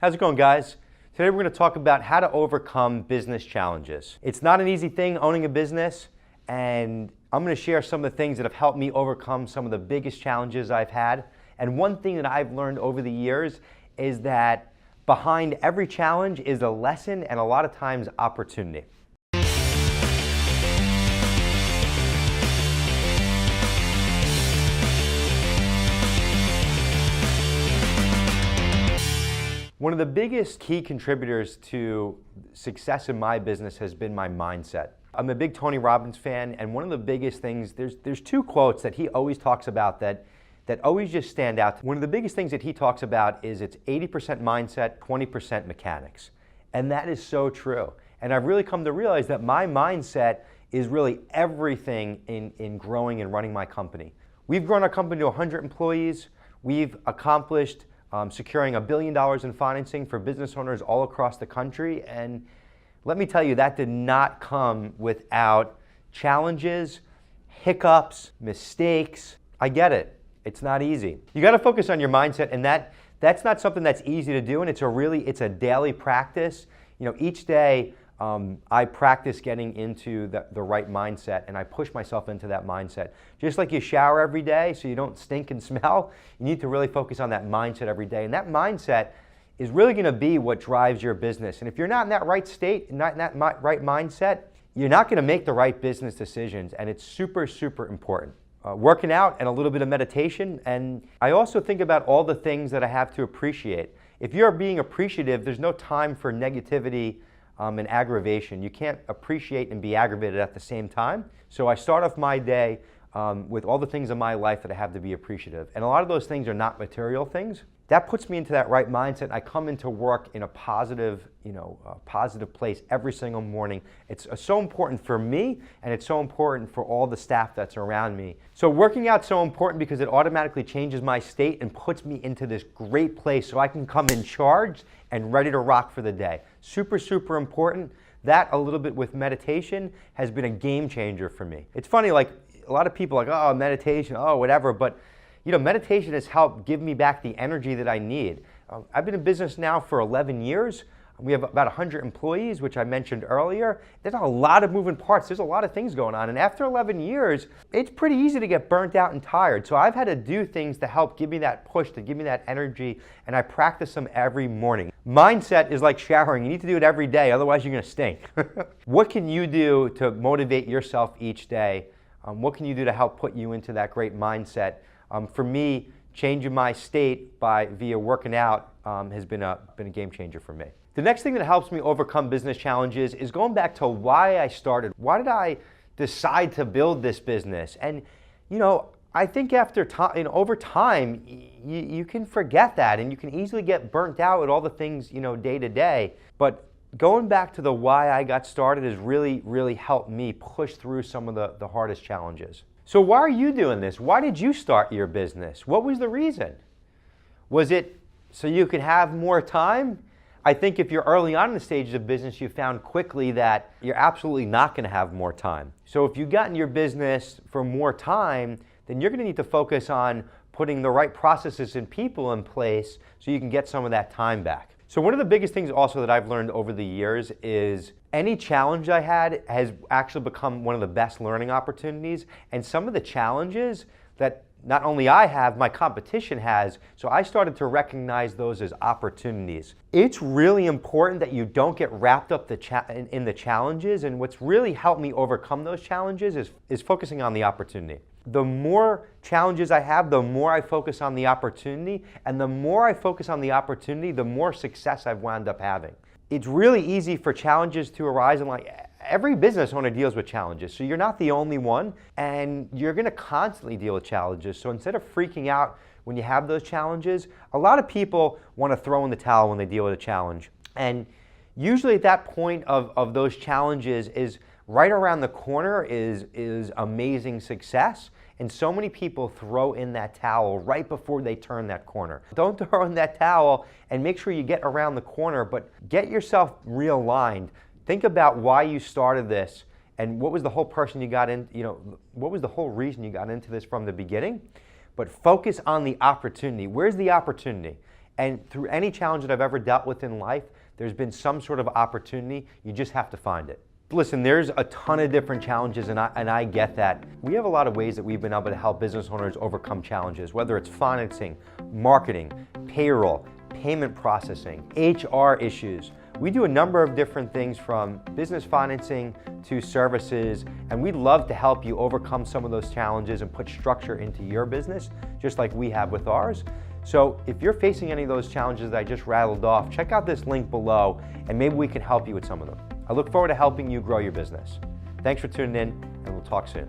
How's it going, guys? Today we're going to talk about how to overcome business challenges. It's not an easy thing owning a business, and I'm going to share some of the things that have helped me overcome some of the biggest challenges I've had. And one thing that I've learned over the years is that behind every challenge is a lesson and a lot of times opportunity. One of the biggest key contributors to success in my business has been my mindset. I'm a big Tony Robbins fan, and one of the biggest things, there's two quotes that he always talks about that always just stand out. One of the biggest things that he talks about is it's 80% mindset, 20% mechanics. And that is so true. And I've really come to realize that my mindset is really everything in growing and running my company. We've grown our company to 100 employees. We've accomplished securing $1 billion in financing for business owners all across the country. And let me tell you, that did not come without challenges, hiccups, mistakes. I get it. It's not easy. You got to focus on your mindset, and that's not something that's easy to do, and it's a daily practice. You know, each day I practice getting into the right mindset, and I push myself into that mindset. Just like you shower every day so you don't stink and smell, you need to really focus on that mindset every day. And that mindset is really going to be what drives your business. And if you're not in that right state, not in that right mindset, you're not going to make the right business decisions, and it's super, super important. Working out and a little bit of meditation, and I also think about all the things that I have to appreciate. If you're being appreciative, there's no time for negativity and aggravation. You can't appreciate and be aggravated at the same time. So I start off my day with all the things in my life that I have to be appreciative. And a lot of those things are not material things. That puts me into that right mindset. I come into work in a positive, positive place every single morning. It's so important for me, and it's so important for all the staff that's around me. So working out's so important because it automatically changes my state and puts me into this great place so I can come in charged and ready to rock for the day. Super, super important. That, a little bit with meditation, has been a game changer for me. It's funny, like a lot of people are like, oh, meditation, oh, whatever, but meditation has helped give me back the energy that I need. I've been in business now for 11 years. We have about 100 employees, which I mentioned earlier. There's a lot of moving parts. There's a lot of things going on. And after 11 years, it's pretty easy to get burnt out and tired. So I've had to do things to help give me that push, to give me that energy, and I practice them every morning. Mindset is like showering. You need to do it every day, otherwise you're going to stink. What can you do to motivate yourself each day? What can you do to help put you into that great mindset? For me, changing my state via working out has been a game changer for me. The next thing that helps me overcome business challenges is going back to why I started. Why did I decide to build this business? And I think over time, you can forget that, and you can easily get burnt out with all the things day to day. But going back to the why I got started has really, really helped me push through some of the hardest challenges. So why are you doing this? Why did you start your business? What was the reason? Was it so you could have more time? I think if you're early on in the stages of business, you found quickly that you're absolutely not going to have more time. So if you got in your business for more time, then you're going to need to focus on putting the right processes and people in place so you can get some of that time back. So one of the biggest things also that I've learned over the years is any challenge I had has actually become one of the best learning opportunities. And some of the challenges that not only I have, my competition has, so I started to recognize those as opportunities. It's really important that you don't get wrapped up in the challenges, and what's really helped me overcome those challenges is focusing on the opportunity. The more challenges I have, the more I focus on the opportunity, and the more I focus on the opportunity, the more success I've wound up having. It's really easy for challenges to arise, and every business owner deals with challenges, so you're not the only one, and you're going to constantly deal with challenges. So instead of freaking out when you have those challenges, a lot of people want to throw in the towel when they deal with a challenge. And usually at that point of those challenges is right around the corner is amazing success. And so many people throw in that towel right before they turn that corner. Don't throw in that towel, and make sure you get around the corner, but get yourself realigned. Think about why you started this and what was the whole person you got in, what was the whole reason you got into this from the beginning. But focus on the opportunity. Where's the opportunity? And through any challenge that I've ever dealt with in life, there's been some sort of opportunity. You just have to find it. Listen, there's a ton of different challenges, and I get that. We have a lot of ways that we've been able to help business owners overcome challenges, whether it's financing, marketing, payroll, payment processing, HR issues. We do a number of different things from business financing to services, and we'd love to help you overcome some of those challenges and put structure into your business, just like we have with ours. So if you're facing any of those challenges that I just rattled off, check out this link below, and maybe we can help you with some of them. I look forward to helping you grow your business. Thanks for tuning in, and we'll talk soon.